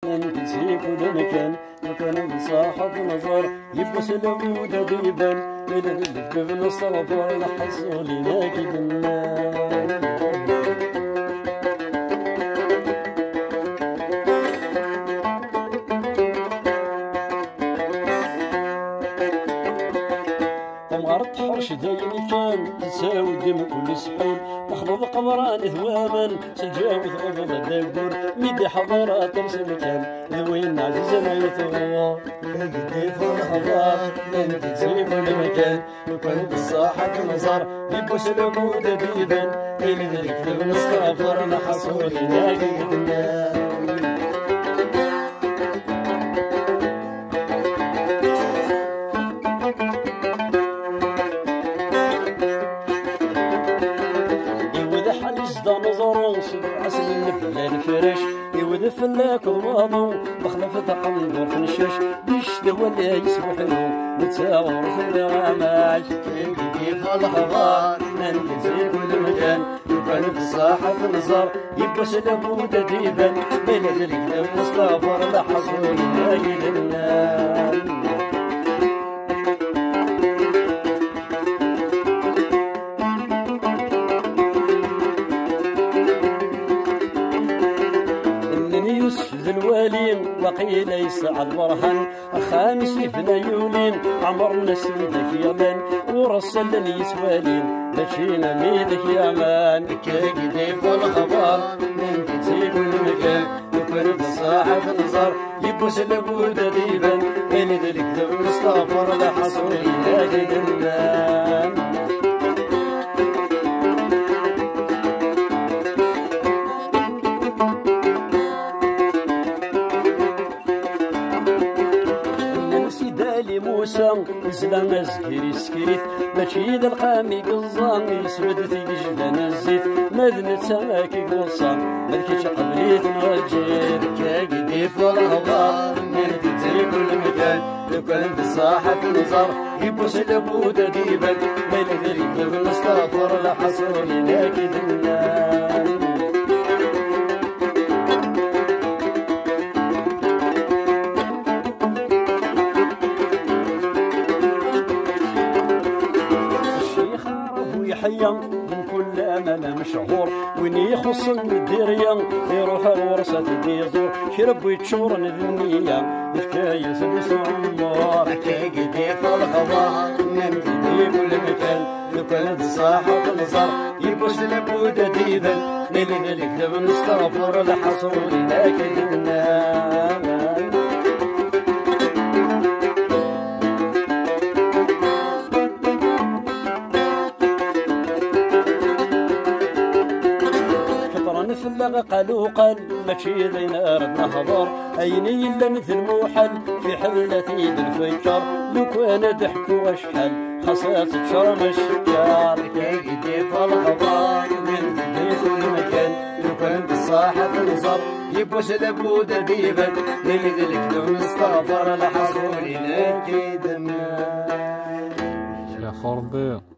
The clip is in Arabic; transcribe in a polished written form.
نسي كل مكان وكان بصاحب نظر يبوس العود ديبان إلى الكتب نصرفر لحصول ناكدنا مرت حرش دايما كان تساوي دم كل سحول مخلوط قمران ثواما سجاوث غضب دابور ميدي حضارات تمسي مكان لوين عزيز ما يثوى كيف الحضار انت تسيب المكان وكان بالصاحة نظر يبوس العمود ديبان إلى ذلك بنستغفر نحصول ناقدنا نظرون سبع سنين بلا الفرش يوذ فلاك وماضو بخلف تقندر في الشش بيش ولا يسبحلو نتساور في الغماش كيف الحضار ننزل كل مكان وكان في الصاحة نظر يبوس العود ديبان بين ذلك المصطفى لحظوا لنا يوسف ذو الوالين وقيل يسعد برهان خامس ابن يولين عمرنا سيدك يمان ورسل يسوالين مشينا ميدك يا مان كيف الخبر من تسيب المكان وكان بصاحب نظر يبوس العود ديبان إلى ذلك مستغفر لحصول ناقدنا موسى زلام زكري سكريت ماشي ذا القامي قزام يسود في جبان الزيت ماذن سماكي قصام مالكيش قبليت نوجد كاقدي في الهضار مالكي تزيب المكان لو كان في الصاحة نظر يبوس العود ديبان مالك ذلك بالمستغفر لحصول ناكدنا حيا من كل أمانة مشهور وين يخص الديريا يروح ورصة بيزور شرب ويتشور نذنية الحكاية سدس عمار حكاية كيف الخضار نمتدي كل مكان لو كانت الصاحة تنظر يبوس العود ديبان لذلك دابا نستغفر لحصول ناكدنا فلا قالوا قال ماشي ذينا ردنا هضر عيني الا مثل موحل في حلة يد الفجار لو كان ضحكوا وشحال خاصات تشرم الشكار كيف الخضار من في المكان لو كان بالصاحة نظر يبوس العود ديبان لذلك لو نستغفر لحصول ناكدنا يا خربي